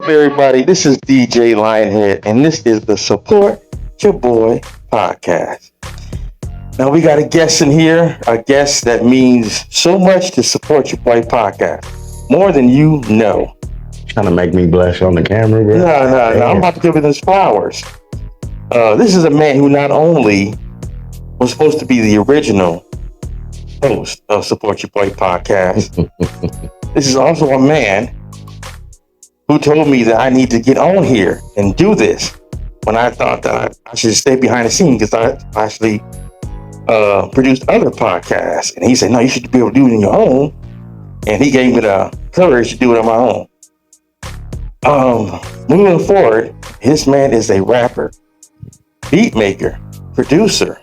Everybody, this is DJ Lionhead, and this is the Support Cha Boi Podcast. Now, we got a guest in here, a guest that means so much to Support Cha Boi Podcast, more than you know. Trying to make me blush on the camera, bro? No, I'm about to give him his flowers. This is a man who not only was supposed to be the original host of Support Cha Boi Podcast, this is also a man who told me that I need to get on here and do this when I thought that I should stay behind the scenes because I actually produced other podcasts. And he said, no, you should be able to do it on your own. And he gave me the courage to do it on my own. Moving forward, this man is a rapper, beat maker, producer.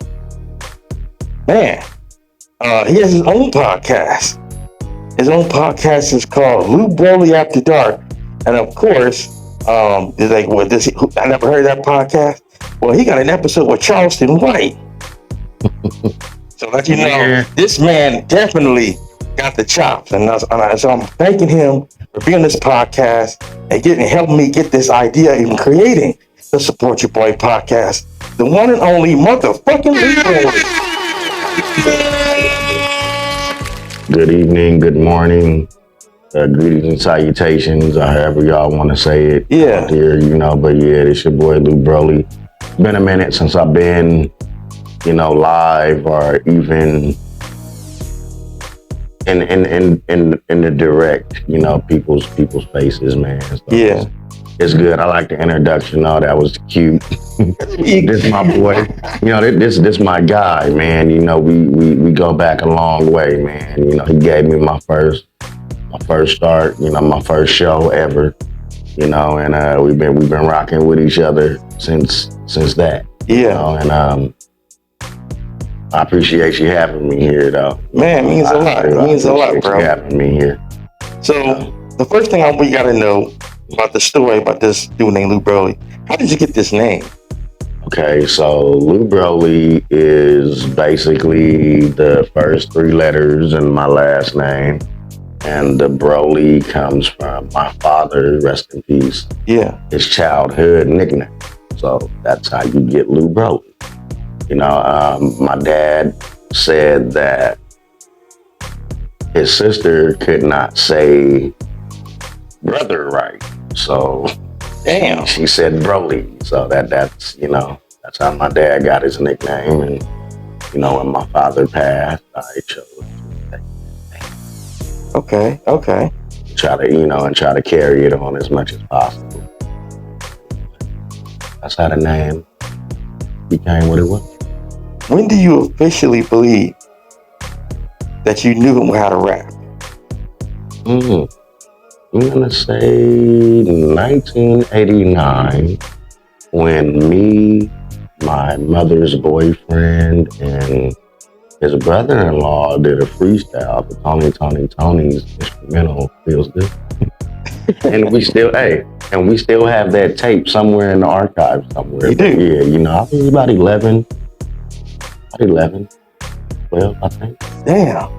Man, he has his own podcast. His own podcast is called Lew Broley After Dark. And of course, I never heard that podcast. Well, he got an episode with Charleston White. So let you know, this man definitely got the chops. And so I'm thanking him for being on this podcast and helping me get this idea, even creating the Support Cha Boi Podcast. The one and only motherfucking Lew Broley. Good evening, good morning. Greetings and salutations, or however y'all want to say it. Yeah. Here, but it's your boy Lew Broley. Been a minute since I've been, live or even in the direct, people's faces, man. So Yeah. It's good. I like the introduction. Oh, that was cute. This is my boy. This my guy, man. We go back a long way, man. He gave me my first start, my first show ever, and we've been rocking with each other since that. Yeah. And I appreciate you having me here, though. Man, it means a lot. It means a lot, bro. You having me here. So the first thing we got to know about the story about this dude named Lew Broley. How did you get this name? Okay, so Lew Broley is basically the first three letters in my last name. And the Broley comes from my father, rest in peace. Yeah. His childhood nickname. So that's how you get Lew Broley. My dad said that his sister could not say brother right. So damn, she said Broley. So that's how my dad got his nickname. And, when my father passed, I chose Okay. try to carry it on as much as possible. That's how the name became what it was. When do you officially believe that you knew how to rap? I'm gonna say 1989 when me, my mother's boyfriend, and his brother-in-law did a freestyle for Tony's instrumental Feels Good. And we still have that tape somewhere in the archive somewhere. You do? Yeah, I was about 11, 12, I think. Damn.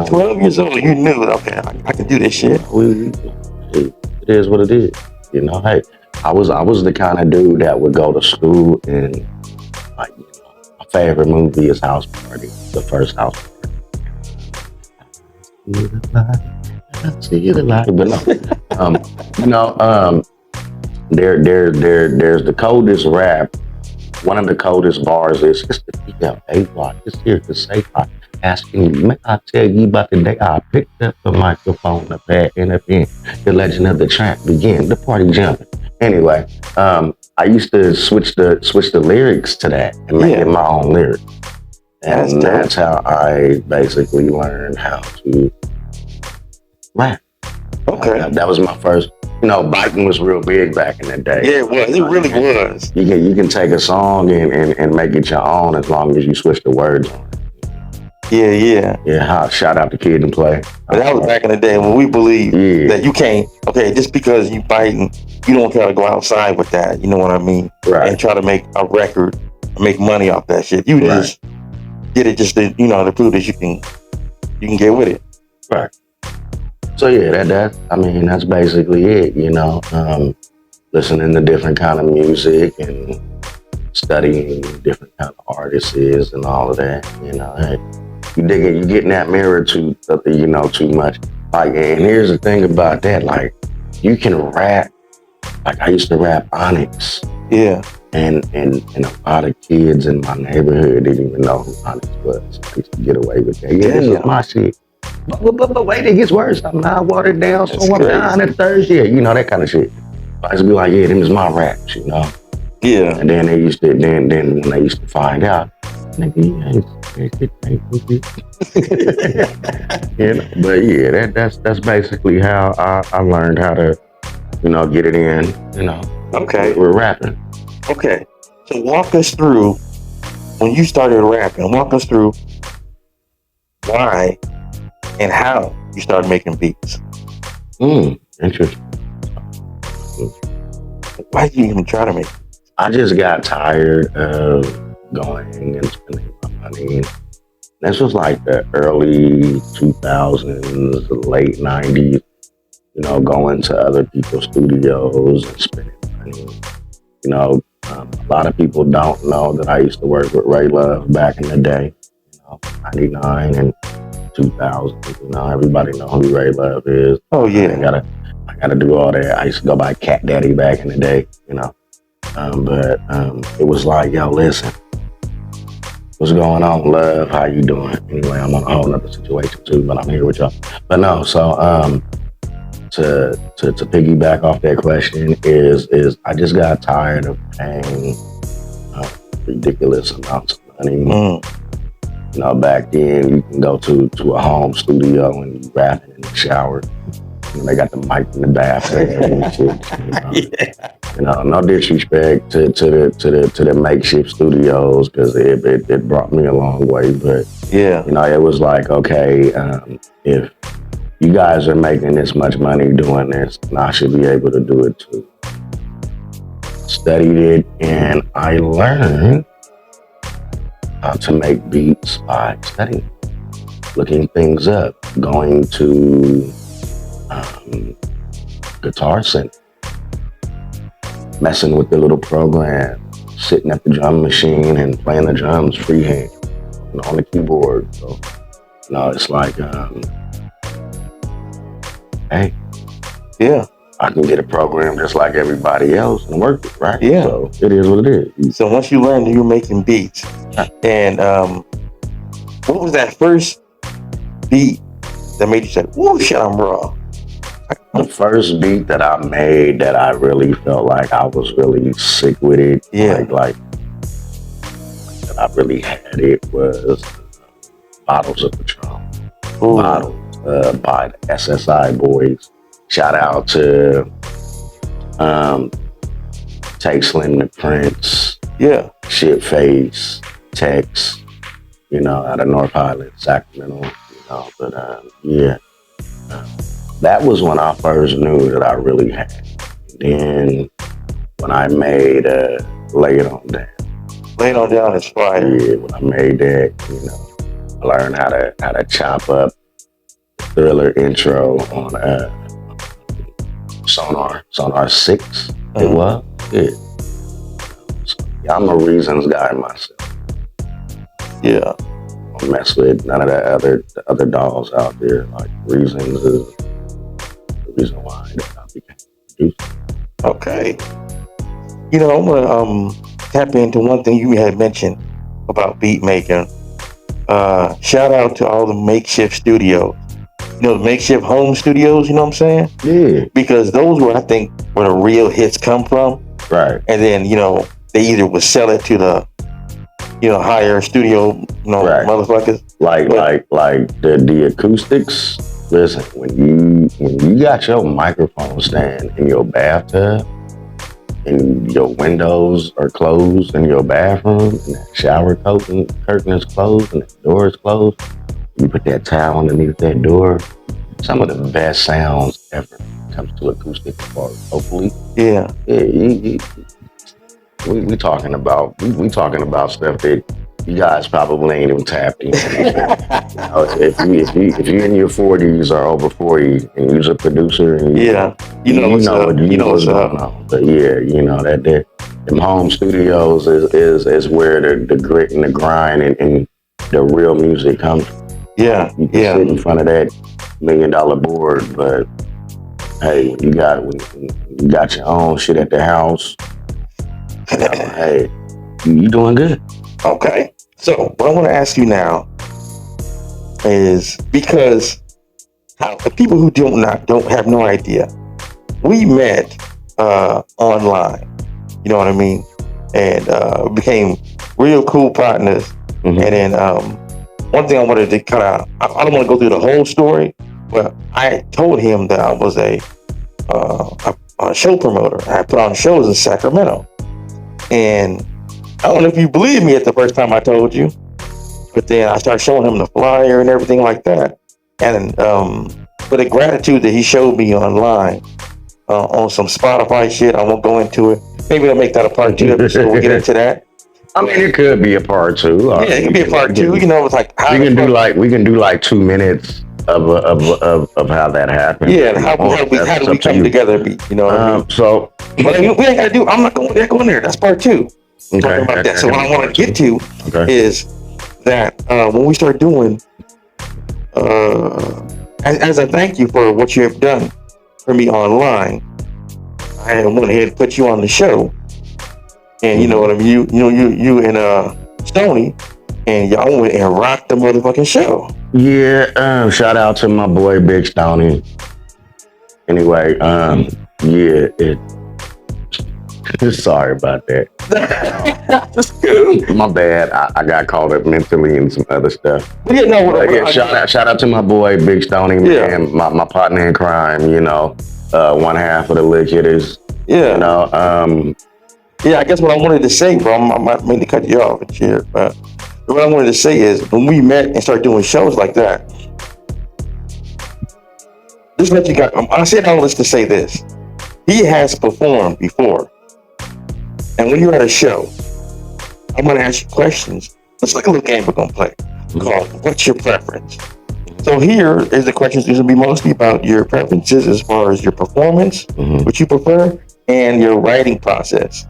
12 years old, you knew, okay, I can do this shit. It is what it is. Hey, I was the kind of dude that would go to school and my favorite movie is House Party, the first House Party. See the light. But no, there's the coldest rap. One of the coldest bars is it's the PLA block. It's here to say hi. Asking me, may I tell you about the day I picked up the microphone, the pad, and the pen. The legend of the tramp began. The party jumping. Anyway, I used to switch the lyrics to that and make it my own lyrics. And that's how I basically learned how to rap. Okay. That was my first, biting was real big back in the day. Yeah, it was. It really was. You can take a song and make it your own as long as you switch the words on it. Yeah. Yeah, shout out to Kid and Play. But that was back in the day when we believed that you can't, just because you biting, you don't try to go outside with that, you know what I mean? Right. And try to make a record, make money off that shit. You just get it just to, to prove that you can get with it. Right. So yeah, that's basically it, listening to different kind of music and studying different kind of artists and all of that, hey, you get in that mirror too much. Like, and here's the thing about that, like, you can rap, like I used to rap Onyx. Yeah. And a lot of kids in my neighborhood didn't even know who Onyx was. I used to get away with that. Yeah, this is my shit. But wait, it gets worse. I'm not watered down, so I'm down at Thursday. That kind of shit. I used to be like, yeah, them is my raps, Yeah. And then they used to, then when they used to find out, nigga, you ain't But yeah, that's basically how I learned how to, get it in, Okay. We're rapping. Okay. So walk us through when you started rapping. Walk us through why and how you started making beats. Interesting. Why did you even try to make it? I just got tired of going and spending my money. This was like the early 2000s, late 90s, going to other people's studios and spending money. A lot of people don't know that I used to work with Ray Love back in the day, 99 and 2000. Everybody know who Ray Love is. Oh yeah. I gotta do all that. I used to go by Cat Daddy back in the day, but it was like, yo, listen, what's going on, love? How you doing? Anyway, I'm on a whole other situation too, but I'm here with y'all. But no, so to piggyback off that question is I just got tired of paying ridiculous amounts of money. Back then you can go to a home studio and you rapping in the shower. They got the mic in the bathroom and shit. No disrespect to the makeshift studios, because it brought me a long way. But it was like, okay, if you guys are making this much money doing this, then I should be able to do it too. Studied it, and I learned how to make beats by studying, looking things up, going to Guitar Center, messing with the little program, sitting at the drum machine and playing the drums freehand, on the keyboard. So, it's like, hey, yeah, I can get a program just like everybody else and work it, right? Yeah. So it is what it is. So once you learned you were making beats, and what was that first beat that made you say, "Oh shit, I'm raw"? The first beat that I made that I really felt like I was really sick with it, like that I really had it, was Bottles of Patron. Bottles by the SSI Boys. Shout out to Take Slim to Prince, Shitface, Tex, out of North Highland, Sacramento, but that was when I first knew that I really had it. Then when I made Lay It On Down. Lay It On Down is fire. Yeah, when I made that, I learned how to chop up Thriller intro on Sonar 6. It was. Yeah. So, I'm a Reasons guy myself. Yeah. I don't mess with none of the other dolls out there. Like, Reasons is the reason why I became a producer. Okay. I'm gonna tap into one thing you had mentioned about beat making. Shout out to all the makeshift studios. The makeshift home studios, you know what I'm saying? Yeah. Because those were, I think, where the real hits come from. Right. And then, they either would sell it to the, higher studio, right. motherfuckers. Like the acoustics. Listen, when you got your microphone stand in your bathtub and your windows are closed in your bathroom and that shower curtain is closed and the door is closed, you put that towel underneath that door, some of the best sounds ever comes to acoustic guitars, hopefully. Yeah. We talking about stuff that You guys probably ain't even tapped in. If you're in your 40s or over 40 and you're a producer and Yeah, you know what's up. what's going on. But yeah, that them home studios is where the grit and the grind and the real music comes from. Yeah, You can sit in front of that $1 million board, but hey, when you got your own shit at the house, hey, you doing good. Okay. So what I want to ask you now is, because people who don't have no idea, we met online. You know what I mean? And became real cool partners. Mm-hmm. And then one thing I wanted to kind of, I don't want to go through the whole story, but I told him that I was a show promoter. I put on shows in Sacramento. And I don't know if you believe me at the first time I told you, but then I started showing him the flyer and everything like that. And for the gratitude that he showed me online on some Spotify shit, I won't go into it. Maybe I'll make that a part 2 episode. We'll get into that. I mean, it could be a part 2. Yeah, it could be a part 2. It's like we can do like 2 minutes of how that happened. Yeah, and how do we come together? You know what I mean? So we ain't got to do. I'm not going there. That's part 2. Talking about that. So what I want to get to is that when we start doing, as a thank you for what you have done for me online, I went ahead and put you on the show. And you know what I mean? You and Stony, and y'all went and rocked the motherfucking show. Yeah, shout out to my boy Big Stony. Anyway, sorry about that. That's good. My bad. I got caught up mentally in some other stuff. Shout out to my boy Big Stony, man, my partner in crime. One half of the Legiters. Yeah. Yeah, I guess what I wanted to say, bro, I might mean to cut you off and shit, but what I wanted to say is, when we met and started doing shows like that, just let you guys, I said all this to say this. He has performed before. And when you're at a show, I'm going to ask you questions. It's like a little game we're going to play called What's Your Preference? So here is the questions. These will be mostly about your preferences as far as your performance, what you prefer, and your writing process.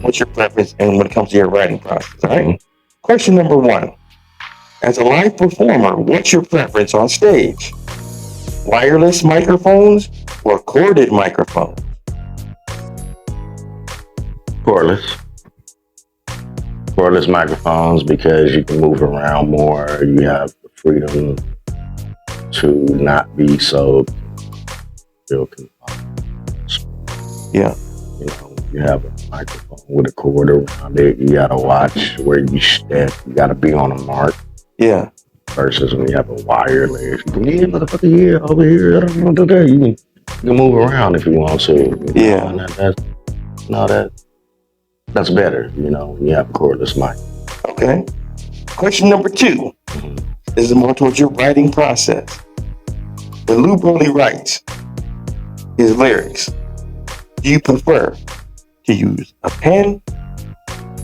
What's your preference and when it comes to your writing process, all right? Question number 1. As a live performer, what's your preference on stage? Wireless microphones or corded microphones? Cordless microphones, because you can move around more. You have the freedom to not be so still confined. Yeah. You have a microphone with a cord around it. You gotta watch where you step. You gotta be on a mark. Yeah. Versus when you have a wireless, you can motherfucker here, over here. I don't want to do that. You can move around if you want to. Yeah. That's better. When you have a cordless mic. Okay. Question number 2 is more towards your writing process. When Lew Broley writes his lyrics, do you prefer to use a pen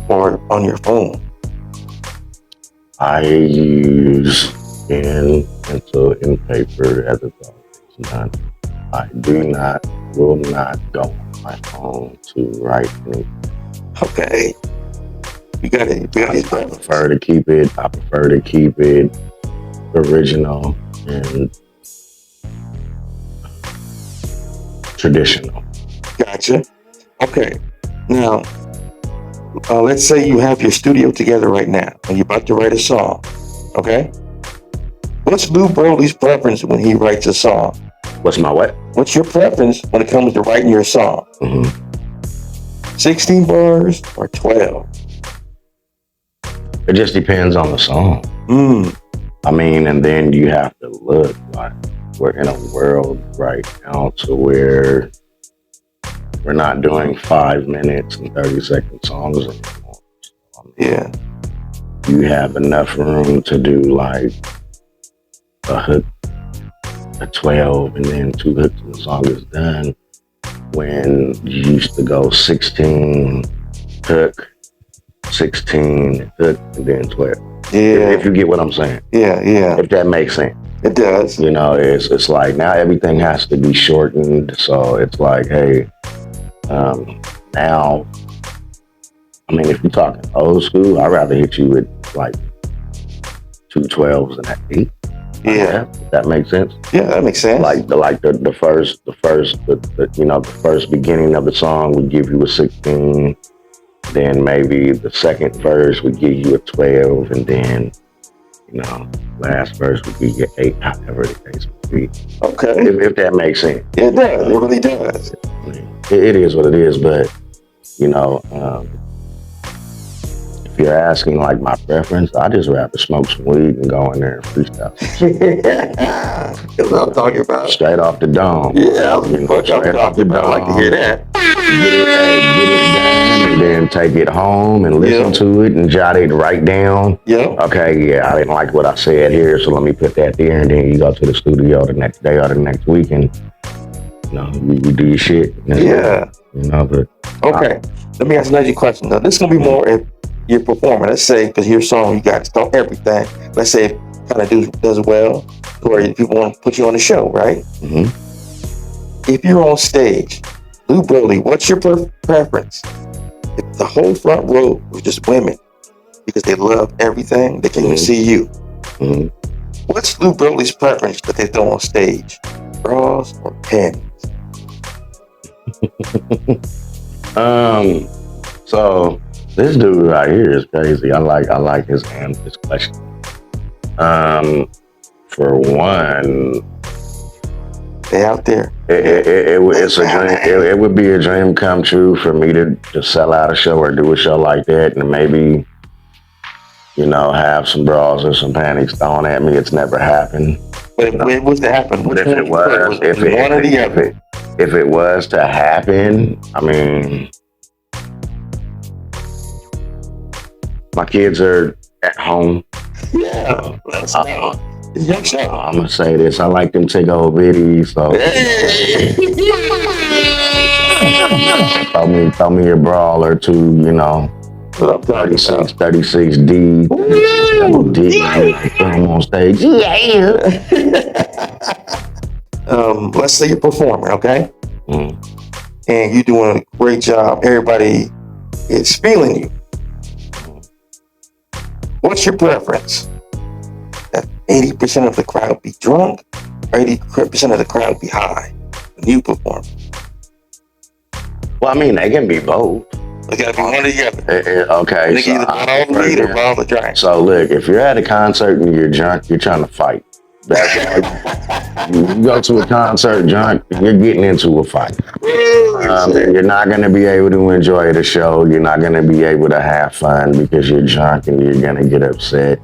or on your phone? I use pen, pencil, and paper as it's always done. I will not go on my phone to write anything. Okay. You got it. I prefer to keep it original and traditional. Gotcha. Okay. Now, let's say you have your studio together right now and you're about to write a song. Okay? What's Lew Broley's preference when he writes a song? What's my what? What's your preference when it comes to writing your song? 16 bars or 12? It just depends on the song. I mean, and then you have to look like we're in a world right now to where we're not doing 5 minutes and 30-second songs anymore. Yeah. You have enough room to do like a hook, a 12, and then 2 hooks and the song is done. When you used to go 16 hook, 16, and then 12. Yeah. If you get what I'm saying. Yeah. If that makes sense. It does. You know, it's like now everything has to be shortened. So it's like, hey, now, I mean, if you're talking old school, I'd rather hit you with like 2 12s and an 8. Yeah. If that makes sense. Yeah, that makes sense. Like the first beginning of the song would give you a 16. Then maybe the second verse would give you a 12, and then, you know, last verse would give you 8, however the case would be. Okay. If that makes sense. Yeah, it does. It really does. I mean, it is what it is, but, you know, if you're asking like my preference, I just rather smoke some weed and go in there and freestyle. That's what I'm talking about. Straight off the dome. Yeah, straight off the dome. I like to hear that. Get it done, and then take it home and listen to it and jot it right down. Yeah. Okay, yeah, I didn't like what I said here, so let me put that there, and then you go to the studio the next day or the next week, and you know, you do your shit. Yeah. You know, but okay. Let me ask another question. Now, this is gonna be more if you're performing. Let's say, because your song, you got to start everything. Let's say it kind of does well, or people want to put you on the show, right? Mm-hmm. If you're on stage, Lew Broley, what's your preference? If the whole front row was just women, because they love everything, they can't even see you. Mm-hmm. What's Lew Broley's preference that they throw on stage? Bras or panties? So this dude right here is crazy. I like his question. For one, they out there. It's a dream. It would be a dream come true for me to sell out a show or do a show like that, and maybe, you know, have some bras or some panties thrown at me. It's never happened. But if it was to happen, if it was to happen, I mean, my kids are at home. Yeah, that's young show. I'm gonna say this. I like them take old biddies, so throw me a brawl or two, you know. 36 D. Throw them on stage. Let's say you're performing, okay? And you're doing a great job. Everybody is feeling you. What's your preference? That 80% of the crowd be drunk, or 80% of the crowd be high when you perform? Well, I mean, they can be both. They gotta be one or the other. Okay. They can either bottle weed or bottle drink. So look, if you're at a concert and you're drunk, you're trying to fight. You go to a concert drunk, you're getting into a fight. You're not going to be able to enjoy the show. You're not going to be able to have fun because you're drunk and you're going to get upset.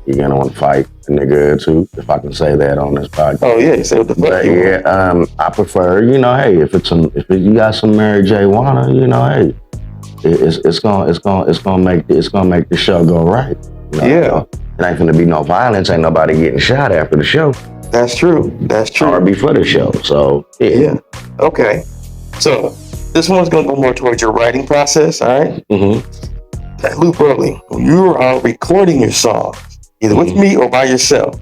You're going to want to fight a nigga too, if I can say that on this podcast. Oh yeah, you say what the fuck. But yeah, I prefer, you know, hey, if you got some Mary J. Wanna, you know, hey, it's gonna make the show go right. You know, yeah. It ain't gonna be no violence. Ain't nobody getting shot after the show. That's true. Or before the show. So yeah. Okay. So this one's gonna go more towards your writing process. All right. Mm-hmm. Lew Broley, when you are recording your songs, either with me or by yourself,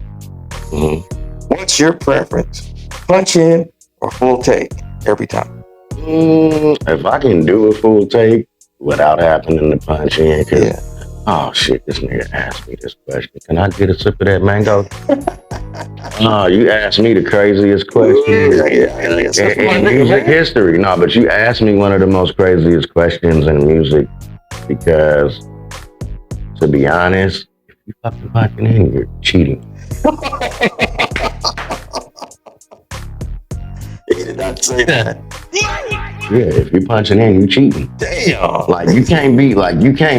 what's your preference? Punch in or full take every time? If I can do a full take without having to punch in, oh shit, this nigga asked me this question. Can I get a sip of that mango? No, you asked me the craziest question in music history. No, but you asked me one of the most craziest questions in music because, to be honest, if you fucking punching in, you're cheating. He did not say that. Yeah, if you're punching in, you cheating. Damn. Like you can't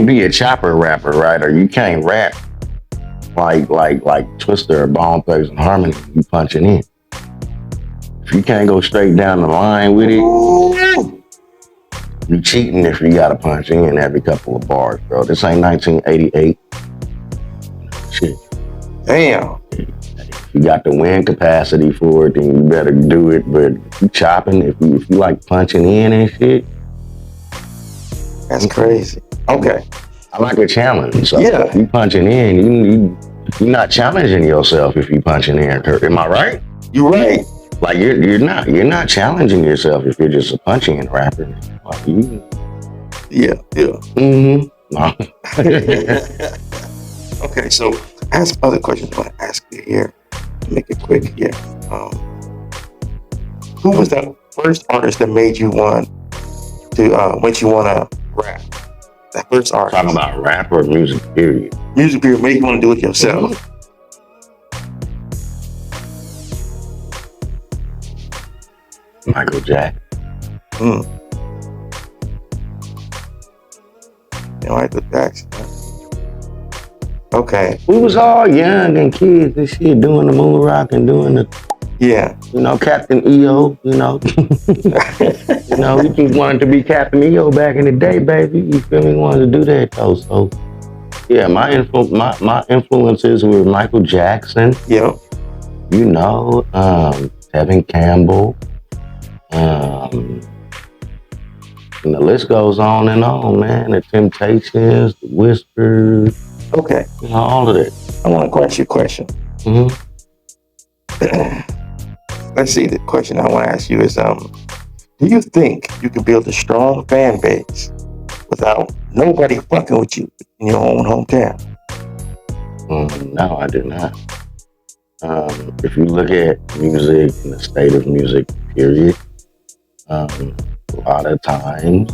be a chopper rapper, right? Or you can't rap like Twister or Bone Thugs and Harmony. You punching in. If you can't go straight down the line with it, you cheating if you gotta punch in every couple of bars, bro. This ain't 1988. Shit. Damn. If you got the wind capacity for it, then you better do it. But if you chopping, if you like punching in and shit. That's crazy. Okay. I like a challenge. So Yeah. if you punching in, you're not challenging yourself if you punching in. Am I right? You're right. Like you're not challenging yourself if you're just a punching in rapper. Like you. Yeah. Mm-hmm. No. Okay, so ask other questions. I want to ask you here to make it quick. Yeah. Who was the first artist that made you want to rap? That first artist. Talking about rap or music, period. Music period made you want to do it yourself. Michael Jackson. Michael Jackson. Okay. We was all young and kids and shit doing the moon rock and doing the Captain EO, we just wanted to be Captain EO back in the day, baby. You feel me? Wanted to do that though. So yeah, my influences were Michael Jackson. Yeah. Tevin Campbell. And the list goes on and on, man. The Temptations, the Whispers. Okay. All of that. I want to ask you a question. Mm-hmm. Let's see. The question I want to ask you is, do you think you can build a strong fan base without nobody fucking with you in your own hometown? No, I do not. If you look at music and the state of music, period, a lot of times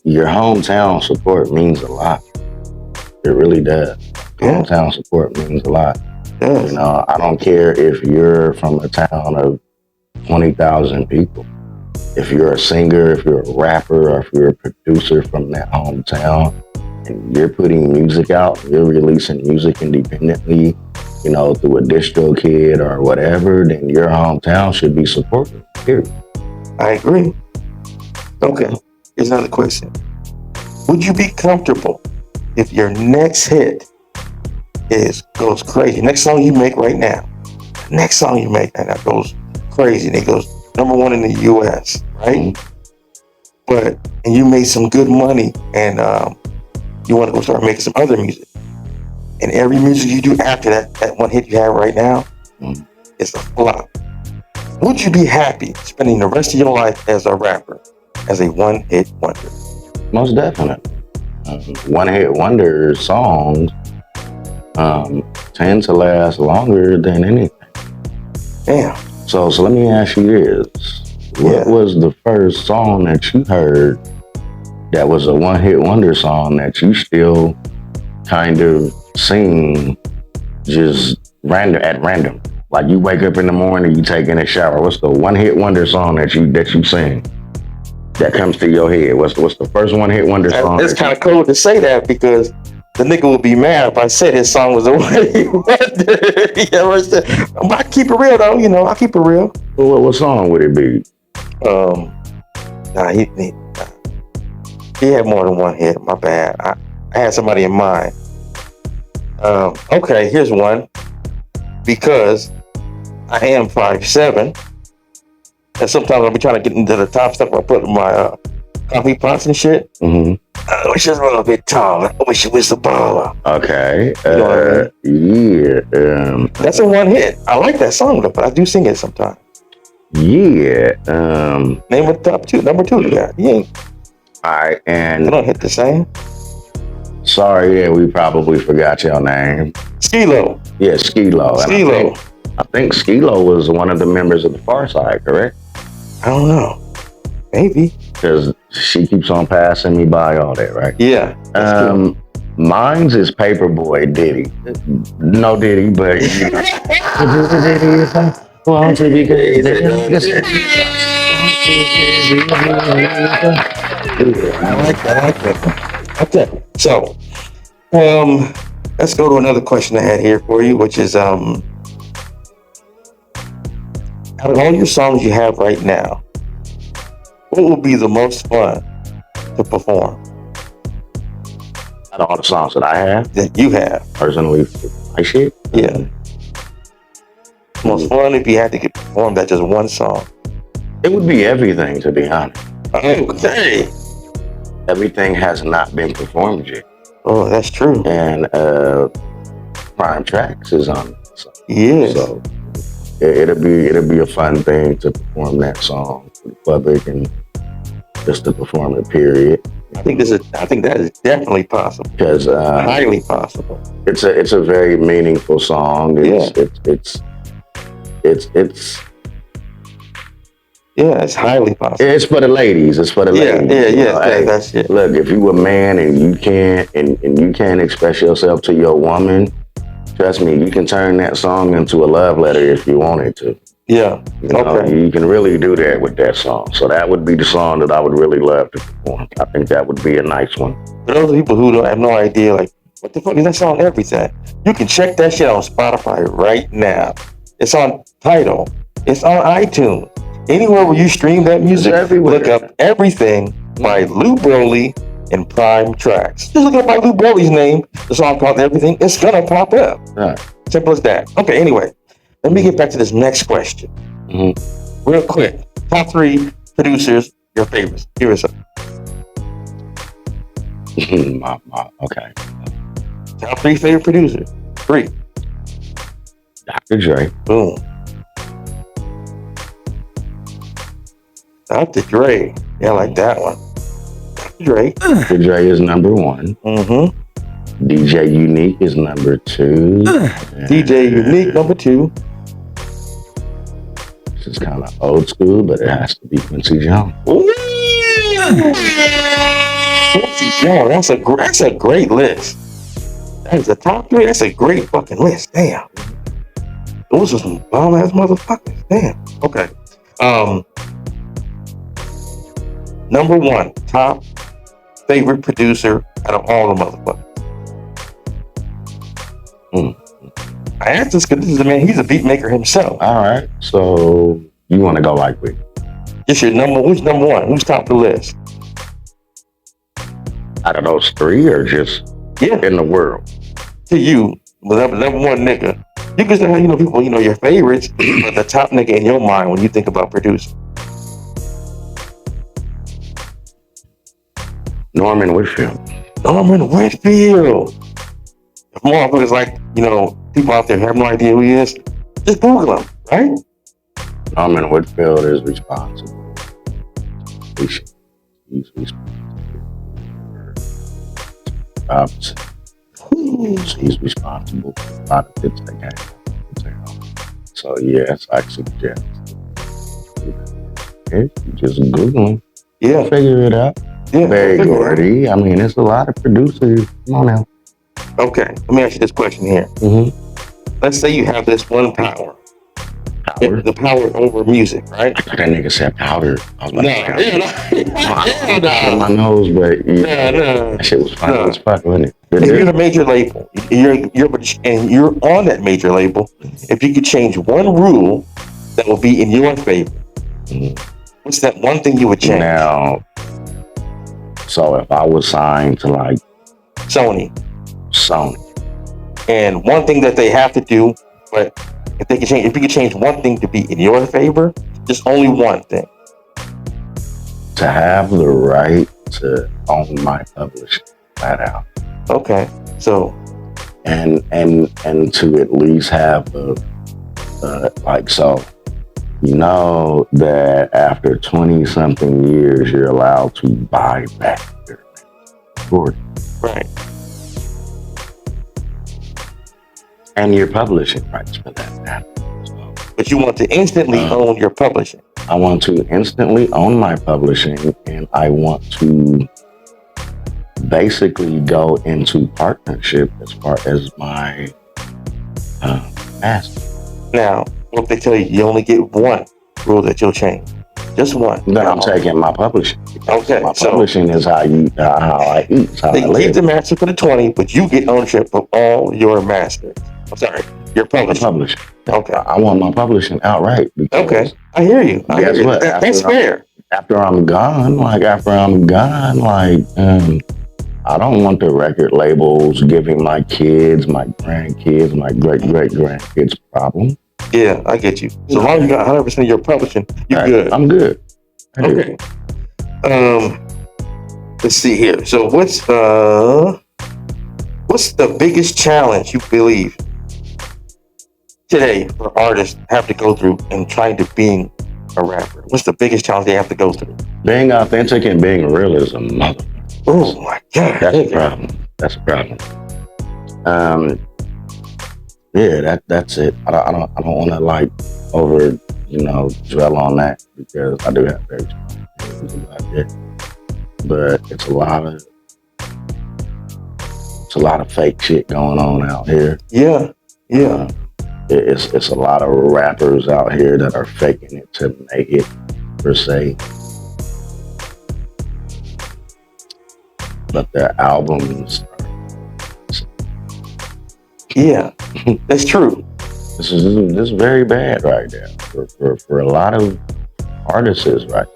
your hometown support means a lot. It really does. Yeah. Hometown support means a lot. Yes. I don't care if you're from a town of 20,000 people. If you're a singer, if you're a rapper, or if you're a producer from that hometown, and you're putting music out, you're releasing music independently, through a distro kid or whatever, then your hometown should be supported, period. I agree. Okay. Here's another question. Would you be comfortable if your next hit goes crazy? Next song you make right now. Next song you make right now goes crazy and it goes #1 in the US, right? Mm-hmm. And you made some good money and you want to go start making some other music. And every music you do after that one hit you have right now is a flop. Would you be happy spending the rest of your life as a rapper, as a one-hit wonder? Most definitely. One-hit wonder songs tend to last longer than anything. Damn. So let me ask you this. What was the first song that you heard that was a one-hit wonder song that you still kind of sing just at random? Like you wake up in the morning, you take in a shower. What's the one-hit wonder song that you sing that comes to your head? What's the first one-hit wonder song? It's kind of cool to say that because the nigga would be mad if I said his song was a one-hit wonder. I keep it real though, I keep it real. What song would it be? He had more than one hit. My bad. I had somebody in mind. Okay, here's one. Because I am 5'7", and sometimes I'll be trying to get into the top stuff I put in my coffee pots and shit. Mm-hmm. I wish I was a little bit taller. I wish it was the baller. Okay. You know what I mean? Yeah. That's a one hit. I like that song though, but I do sing it sometimes. Yeah. Name it number two. Yeah. All right, and they don't hit the same. Sorry, we probably forgot your name. Skilo. Yeah, Skilo. Skilo. I think Skilo was one of the members of the Far Side, correct? I don't know. Maybe. Because she keeps on passing me by all that, right? Yeah. Mine's is Paperboy Diddy. No Diddy, but won't you be crazy? I like that. Okay, so let's go to another question I had here for you, which is out of all your songs you have right now, what will be the most fun to perform? Out of all the songs that I have? That you have. Personally, my shit? Yeah. Most fun if you had to perform that just one song. It would be everything, to be honest. Okay. everything has not been performed yet. Oh, that's true. And Prime Tracks is on it. Yes. So it'll be a fun thing to perform that song for the public and just to perform it, period. I think that is definitely possible. Because highly possible. It's a very meaningful song. It's highly possible. It's for the ladies. It's for the ladies. Yeah. That's it. Look, if you a man and you can't express yourself to your woman, trust me, you can turn that song into a love letter if you wanted to. Yeah. You can really do that with that song. So that would be the song that I would really love to perform. I think that would be a nice one. For those people who don't have no idea, like, what the fuck is that song? Everything. You can check that shit on Spotify right now. It's on Tidal. It's on iTunes. Anywhere where you stream that music, look up Everything by Lew Broley and Prime Tracks. Just look up by Lew Broley's name, the song called Everything. It's gonna pop up. Right. Simple as that. Okay, anyway, let me get back to this next question. Mm-hmm. Real quick. Top 3 producers, your favorites. Give us some. Okay. Top 3 favorite producers. 3. Dr. Dre. Boom. Dr. Dre. Yeah, I like that one. Dr. Dre. Dr. Dre is number 1. Mm-hmm. DJ Unique is number 2. DJ Unique, number 2. This is kind of old school, but it has to be Quincy Jones. Quincy Jones, that's a great list. That is the top 3. That's a great fucking list. Damn. Those are some bomb ass motherfuckers. Damn. Okay. Number 1, top favorite producer out of all the motherfuckers. I asked this because this is a man, he's a beat maker himself. All right. So you want to go like with? Who's number 1? Who's top of the list? Out of those 3 or just in the world? To you, number 1 nigga. You can say, people, your favorites, but the top nigga in your mind when you think about producing. Norman Whitfield. Norman Whitfield. If motherfuckers like, people out there have no idea who he is, just Google him, right? Norman Whitfield is responsible. He's responsible. He's responsible for a lot of hits that came. So yes, I suggest just Google him. Yeah. Figure it out. Yeah. Very Gordy. I mean, there's a lot of producers. Come on now. Okay, let me ask you this question here. Mm-hmm. Let's say you have this one power. The power over music, right? I thought that nigga said powder. I was about No. On my nose, but that shit was fun as fuck, wasn't it? If you're a major label, you're on that major label, if you could change one rule that will be in your favor, what's that one thing you would change? Now, so if I was signed to like Sony, and one thing that they have to do, but if you could change one thing to be in your favor, just only one thing. To have the right to own my publishing, flat out. Okay, so and to at least have that after 20 something years you're allowed to buy back your recording. Right. And your publishing rights for that matter. So, but you want to instantly own your publishing. I want to instantly own my publishing, and I want to basically go into partnership as far as my master. Now, what if they tell you only get one rule that you'll change? Just one. Then I'm taking my publishing. Okay. My publishing is how I eat, how they I live. keep the master for the 20, but you get ownership of all your masters. I'm sorry, your publishing. Okay. I want my publishing outright. Okay. I hear you. Guess what? That's fair. After I'm gone, I don't want the record labels giving my kids, my grandkids, my great-great-grandkids problem. Yeah, I get you. So long as you got 100% of your publishing, you're good. I'm good. Okay. let's see here. So what's the biggest challenge you believe today for artists have to go through in trying to being a rapper? What's the biggest challenge they have to go through? Being authentic and being real is a mother. Oh my God. That's a problem. That's a problem. Yeah, that's it. I don't want to like over, dwell on that because I do have very strong feelings about it. But it's a lot of fake shit going on out here. Yeah. It's a lot of rappers out here that are faking it to make it, per se. But their albums are... Yeah, that's true. This is very bad right now for a lot of artists, right?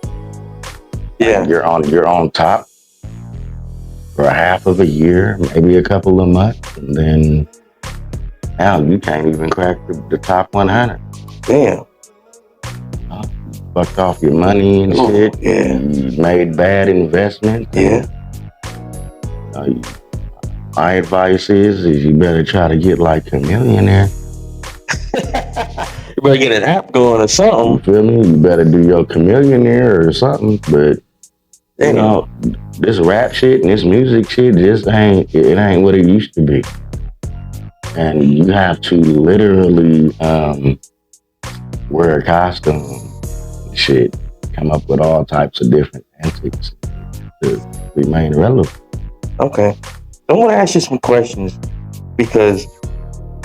Yeah. You're on top for a half of a year, maybe a couple of months, and then now you can't even crack the top 100. Damn. Fucked off your money and shit. Yeah. You made bad investments. Yeah. My advice is you better try to get like Chameleon there. You better get an app going or something. You feel me? You better do your Chameleon there or something. But this rap shit and this music shit just ain't what it used to be. And you have to literally wear a costume and shit, come up with all types of different antics to remain relevant. Okay. I want to ask you some questions because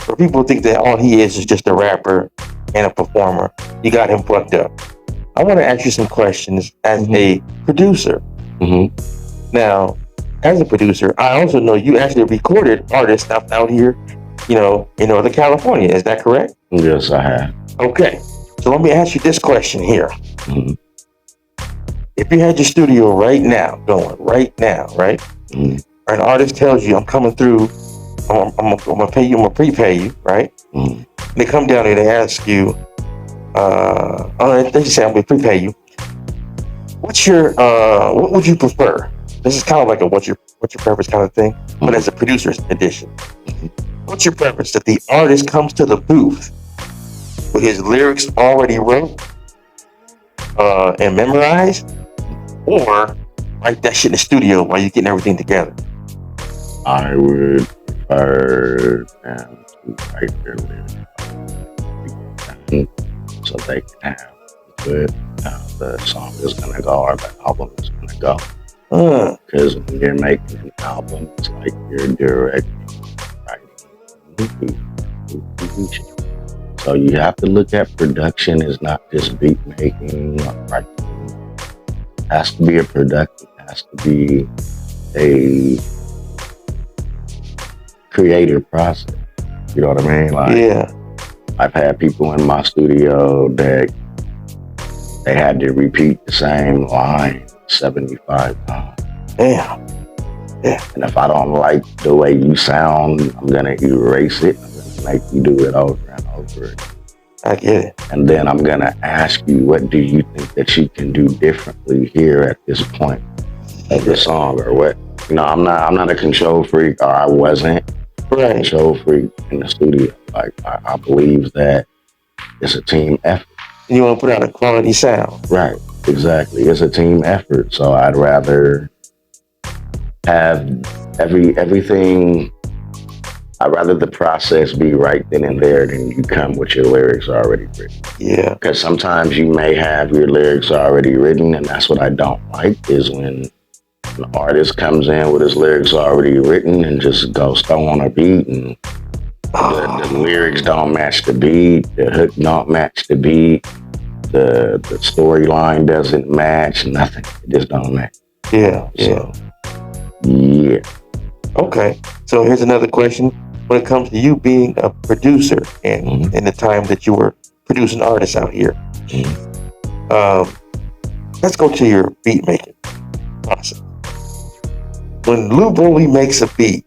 for people who think that all he is just a rapper and a performer, you got him fucked up. I want to ask you some questions as a producer. Mm-hmm. Now, as a producer, I also know you actually recorded artists out here, in Northern California. Is that correct? Yes, I have. Okay. So let me ask you this question here. Mm-hmm. If you had your studio right now, right? Mm-hmm. An artist tells you, I'm coming through, I'm gonna pay you, I'm gonna prepay you, right? Mm-hmm. They come down and they ask you, they just say, I'm gonna prepay you. What's your, what would you prefer? This is kind of like a what's your preference kind of thing, but as a producer's edition. What's your preference? That the artist comes to the booth with his lyrics already wrote and memorized, or write that shit in the studio while you're getting everything together? I would prefer them to write their lyrics so they can have good how the song is gonna go or the album is gonna go. Because when you're making an album, it's like you're directing, writing a movie. So you have to look at production as not just beat making or writing. It has to be a production. It has to be a creative process. You know what I mean? Like, yeah. I've had people in my studio that they had to repeat the same line 75 times. Damn. Yeah. And if I don't like the way you sound, I'm gonna erase it. I'm gonna make you do it over and over again. I get it. And then I'm gonna ask you, what do you think that you can do differently here at this point of the song, or what? I'm not a control freak, or I wasn't a control freak in the studio. Like I believe that it's a team effort. You want to put out a quality sound. Right, exactly. It's a team effort. So I'd rather have everything. I'd rather the process be right then and there than you come with your lyrics already written. Yeah. Because sometimes you may have your lyrics already written, and that's what I don't like, is when an artist comes in with his lyrics already written and just goes throw on a beat, and the lyrics don't match the beat, the hook don't match the beat, the storyline doesn't match, nothing. It just don't match. Yeah. So, yeah. Okay. So here's another question. When it comes to you being a producer and in the time that you were producing artists out here, let's go to your beat making process. When Lew Broley makes a beat,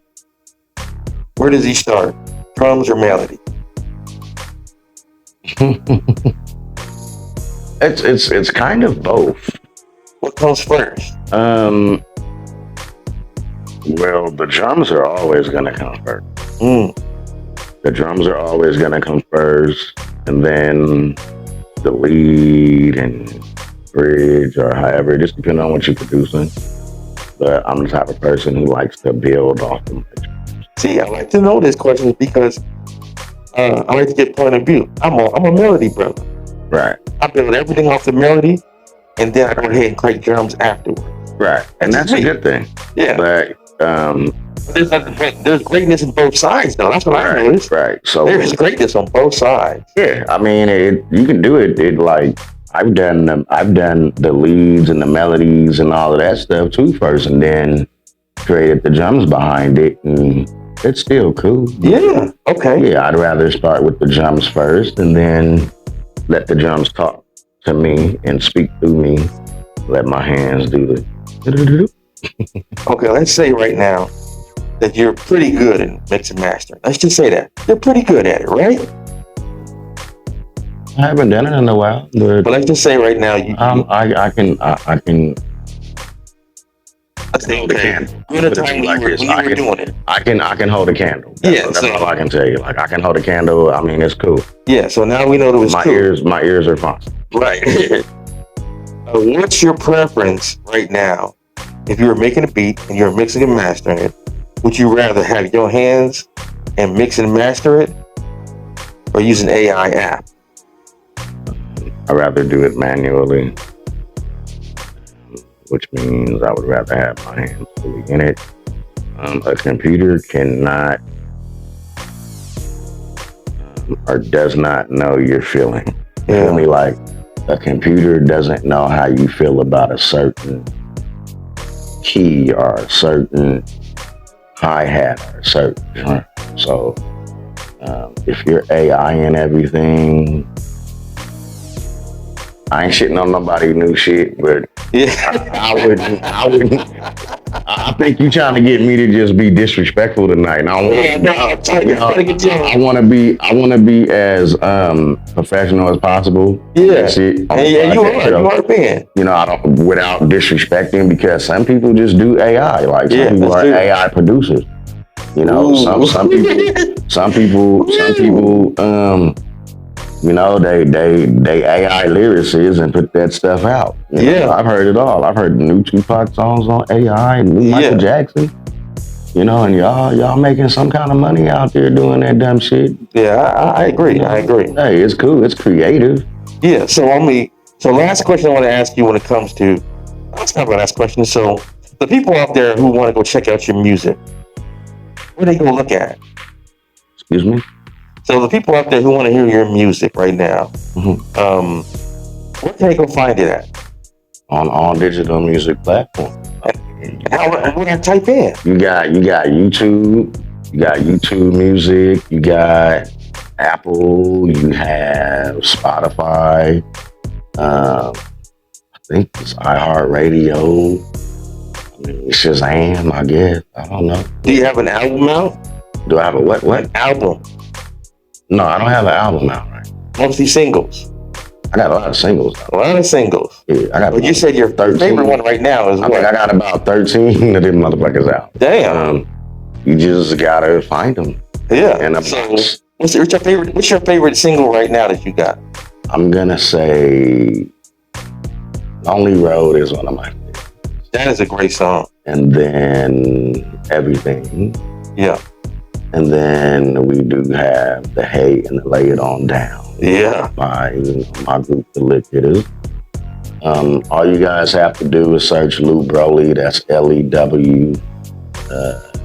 where does he start? Drums or melody? It's kind of both. What comes first? Well, the drums are always going to come first. The drums are always going to come first, and then the lead and bridge, or however, just depending on what you're producing. But I'm the type of person who likes to build off of my drums. See, I like to know this question because I like to get point of view. I'm a melody brother. Right. I build everything off the melody, and then I go ahead and create drums afterwards. Right. And that's a good thing. Yeah. But there's greatness in both sides, though. That's what I noticed. Right. So there's greatness on both sides. Yeah. I mean, you can do it. Like I've done the leads and the melodies and all of that stuff too first, and then created the drums behind it, and it's still cool. Yeah. Okay. Yeah. I'd rather start with the drums first, and then let the drums talk to me and speak through me. Let my hands do the. Okay, let's say right now that you're pretty good in mix and mastering. Let's just say that you're pretty good at it, right? I haven't done it in a while, but let's just say right now I can. Okay. You're the time when you were doing it. I can hold a candle. That's all I can tell you. Like I can hold a candle. I mean, it's cool. Yeah. So now we know that it's cool. My ears are fine. Right. What's your preference right now? If you were making a beat and you're mixing and mastering it, would you rather have your hands and mix and master it, or use an AI app? I'd rather do it manually, which means I would rather have my hands fully in it. A computer cannot or does not know your feeling. Yeah. Feel me? Like a computer doesn't know how you feel about a certain key or a certain hi-hat or a certain drum. So if you're AI and everything, I ain't shitting on nobody new shit, but yeah, I wouldn't. I think you trying to get me to just be disrespectful tonight. And I want to be as professional as possible. Yeah, you are being. I don't without disrespecting, because some people just do AI. Like some people are AI producers. Some people. They AI lyricists and put that stuff out. I've heard it all. I've heard the new Tupac songs on AI and new Michael Jackson. And y'all making some kind of money out there doing that dumb shit. Yeah, I agree. I agree. Hey, it's cool. It's creative. Yeah. So last question I want to ask you when it comes to, that's not my last question. So the people out there who want to go check out your music, where they go look at? Excuse me? So the people out there who want to hear your music right now, where can they go find it at? On all digital music platforms. What do I type in? You got YouTube. You got YouTube Music. You got Apple. You have Spotify. I think it's iHeartRadio. Shazam, I guess. I don't know. Do you have an album out? Do I have a what? An album. No, I don't have an album out, right? Mostly singles. I got a lot of singles. A lot of singles. Yeah, I got. But you said your favorite one right now is what? I think I got about 13 of them motherfuckers out. Damn. You just gotta find them. Yeah. And so, what's your favorite single right now that you got? I'm gonna say Lonely Road is one of my favorites. That is a great song. And then Everything. Yeah. And then we do have The Hate and the Lay It On Down. Yeah. By my group, The Lip Hitters. All you guys have to do is search Lew Broley. That's LEW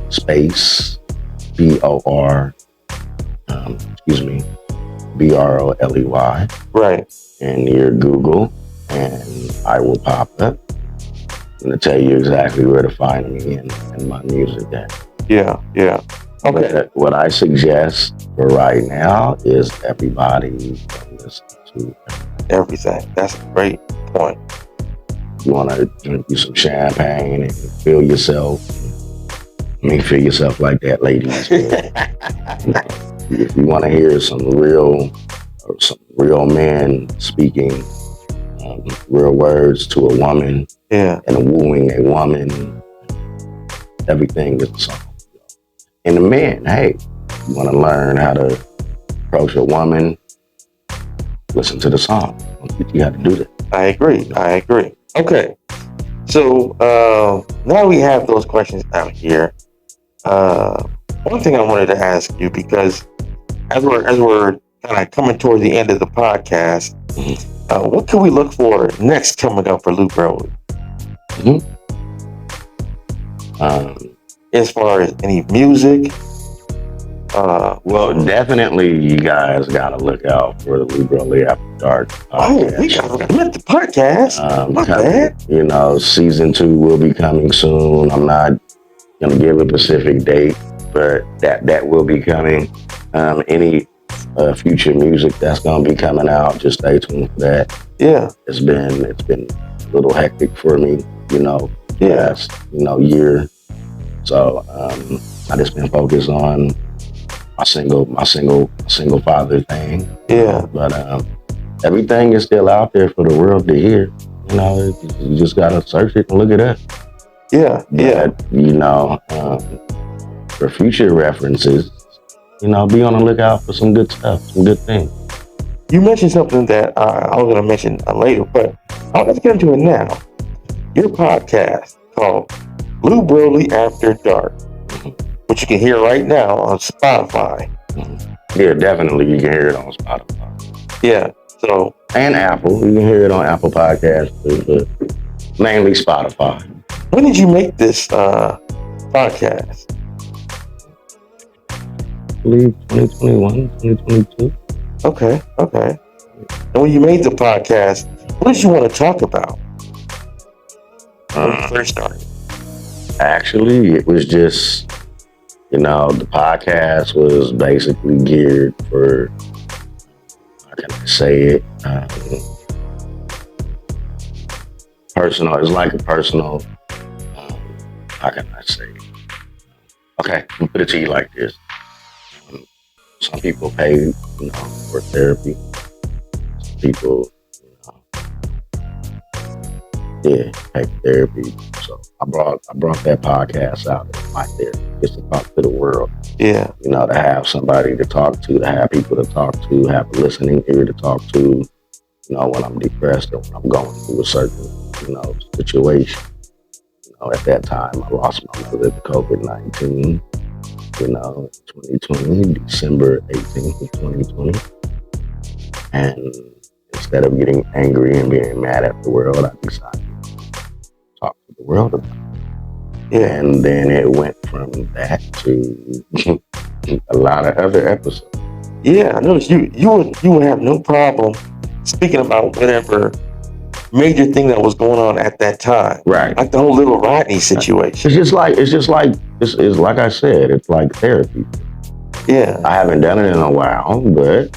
space BOR. BROLEY. Right. In your Google, and I will pop up. I'm gonna tell you exactly where to find me and my music at. Yeah. Okay. But what I suggest for right now is everybody listen to everything. That's a great point. You want to drink you some champagne and feel yourself. Feel yourself like that, ladies. If you want to hear some real men speaking real words to a woman, and wooing a woman, everything is a song. And the men, hey, you want to learn how to approach a woman, listen to the song. I'll teach you how to do that. I agree. Okay. So now we have those questions out here. One thing I wanted to ask you, because as we're kind of coming towards the end of the podcast, what can we look for next coming up for Lew Broley? As far as any music? Well, definitely you guys got to look out for the Lew Broley After Dark podcast. We got to commit the podcast. My bad. You know, season 2 will be coming soon. I'm not going to give a specific date, but that will be coming. Any future music that's going to be coming out, just stay tuned for that. Yeah. It's been a little hectic for me, last, year. So I just been focused on my single father thing. Yeah. But everything is still out there for the world to hear. You just gotta search it and look it up. Yeah. For future references, be on the lookout for some good stuff, some good things. You mentioned something that I was going to mention later, but let's get into it now. Your podcast called Lew Broley After Dark, which you can hear right now on Spotify. Yeah, definitely you can hear it on Spotify. Yeah, so... And Apple. You can hear it on Apple Podcasts, but mainly Spotify. When did you make this podcast? I believe 2021, 2022. Okay. And when you made the podcast, what did you want to talk about when you first started? Actually, it was just, the podcast was basically geared for, how can I say it? Personal. It's like a personal, how can I say it? Okay, I'll put it to you like this. Some people pay, for therapy. Some people, pay for therapy. So I brought that podcast out as my therapy, just to talk to the world. Yeah. To have somebody to talk to have people to talk to, have a listening ear to talk to, when I'm depressed or when I'm going through a certain, situation. At that time, I lost my mother to COVID-19, 2020, December 18th of 2020. And instead of getting angry and being mad at the world, I decided talk to the world about it. Yeah. And then it went from that to a lot of other episodes. Yeah, I noticed you would have no problem speaking about whatever major thing that was going on at that time. Right. Like the whole little Rodney situation. It's like I said, it's like therapy. Yeah. I haven't done it in a while, but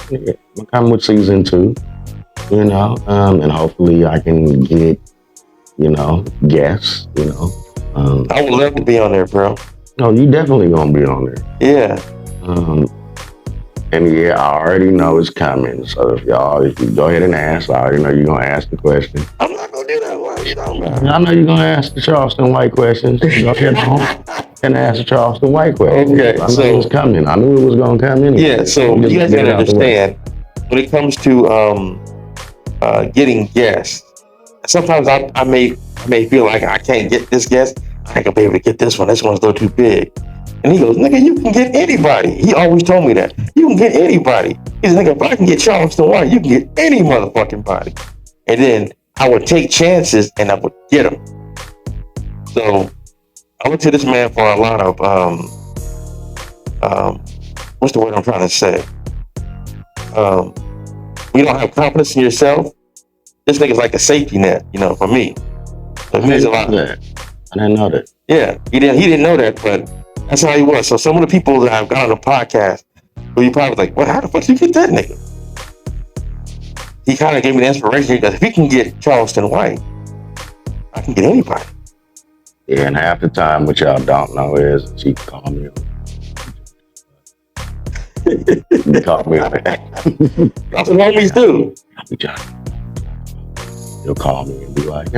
I'm coming with season 2, and hopefully I can get, guests, I would love to be on there, bro. No, you definitely gonna be on there. Yeah. And yeah, I already know it's coming. So if you go ahead and ask, I already know you're gonna ask the question. I'm not gonna do that. What are you talking about? I know you're gonna ask the Charleston White questions. Go ahead and ask the Charleston White questions. Okay, I knew it was coming. I knew it was gonna come in. Yeah, so you guys gotta understand, when it comes to getting guests, sometimes I may feel like I can't get this guest. I ain't gonna be able to get this one. This one's a little too big. And he goes, nigga, you can get anybody. He always told me that. You can get anybody. He said, nigga, if I can get Charleston White, you can get any motherfucking body. And then I would take chances and I would get them. So I went to this man for a lot of, what's the word I'm trying to say? When you don't have confidence in yourself, this nigga's like a safety net, for me. So it means a lot. I didn't know that. Yeah, he didn't know that, but that's how he was. So some of the people that I've got on the podcast, who you probably like, well, how the fuck did you get that nigga? He kind of gave me the inspiration because if he can get Charleston White, I can get anybody. Yeah, and half the time, what y'all don't know is she call me. You call me. That's what homies do. He'll call me and be like,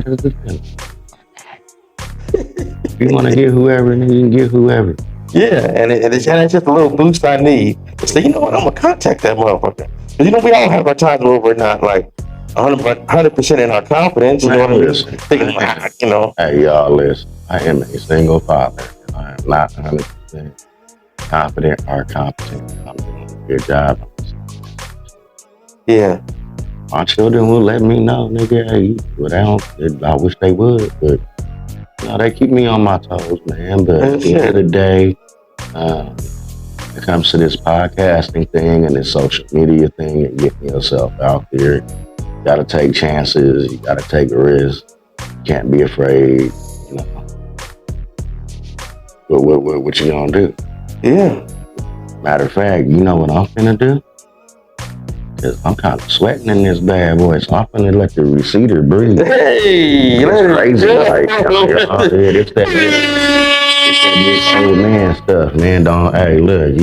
If you want to get whoever, then you can get whoever. Yeah, and it's just a little boost I need. So you know what? I'm gonna contact that motherfucker. Because you know we all have our times where we're not like 100% in our confidence. You know what I mean? Thinking like, you know. Hey y'all, listen. I am a single father. I am not 100% confident or competent. I'm doing a good job. Yeah. My children will let me know, nigga. Hey, but I wish they would, but you know, they keep me on my toes, man. But at the end of the day, when it comes to this podcasting thing and this social media thing and getting yourself out there, you gotta take chances. You gotta take a risk. You can't be afraid. You know. What you gonna do? Yeah. Matter of fact, you know what I'm finna do? Cause I'm kind of sweating in this bad boy, so I'm finna let the receiver breathe. Hey, it's crazy, like it's that big old man stuff, man. Don't look,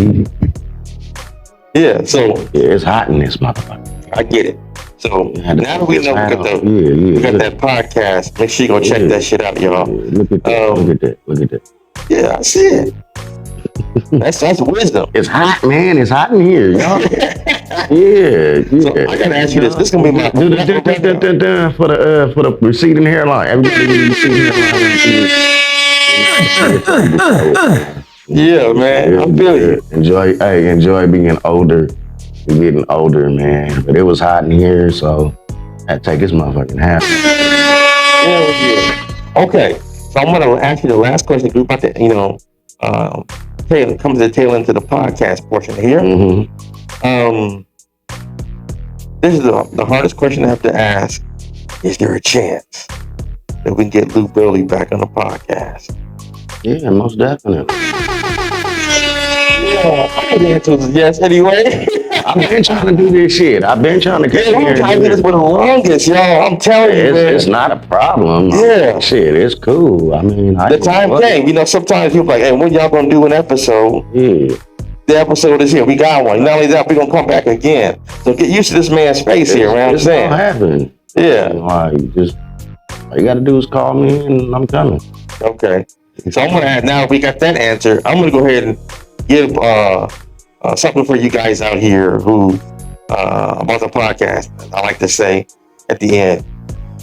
yeah. So it's hot in this motherfucker. I get it. So now that we know we got that podcast, make sure you go check that shit out, y'all. Look at that. Look at that. Yeah, I see it. That's wisdom. It's hot, man. It's hot in here, y'all. Yeah. So I gotta ask you this. This is gonna be my for the receding hairline. Everybody with the receding hairline. Yeah, man. I'm feeling you. Enjoy being older. You're getting older, man. But it was hot in here, so I had to take this motherfucking hat. Yeah. Okay. So I'm gonna ask you the last question. We're about to, come to the tail end of the podcast portion here. Mm-hmm. This is the hardest question I have to ask. Is there a chance that we can get Lew Broley back on the podcast? Yeah, most definitely. Yeah, I think the answer is yes anyway. I've been trying to do this shit. I've been trying to get here. I've been this for the longest, y'all. I'm telling you, man. It's not a problem. Yeah. Shit, it's cool. I mean, the time came. Sometimes people like, hey, when y'all gonna do an episode? Yeah. The episode is here. We got one. Not only that, we're gonna come back again. So get used to this man's face here, man. It's gonna happen. Yeah. All you gotta do is call me and I'm coming. Okay. So I'm gonna add, now we got that answer. I'm gonna go ahead and give something for you guys out here who about the podcast. I like to say at the end,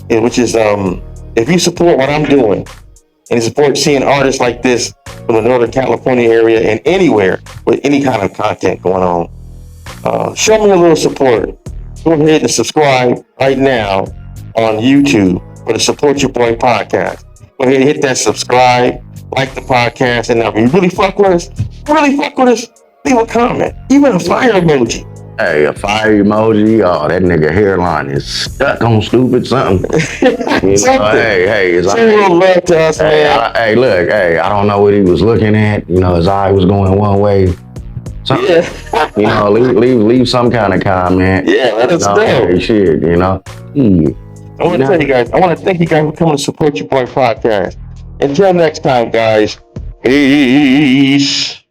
which is if you support what I'm doing and you support seeing artists like this from the Northern California area and anywhere with any kind of content going on, show me a little support. Go ahead and subscribe right now on YouTube for the Support Cha Boi Podcast. Go ahead and hit that subscribe, like the podcast, and if you really fuck with us, leave a comment, even a fire emoji. Hey, a fire emoji. Oh, that nigga hairline is stuck on stupid something. Hey, it's a little love to us, man. I don't know what he was looking at. His eye was going one way. Something, leave some kind of comment. Yeah, let us know. Hey, shit, I want to tell you guys, I want to thank you guys for coming to Support Cha Boi Podcast. Until next time, guys. Peace.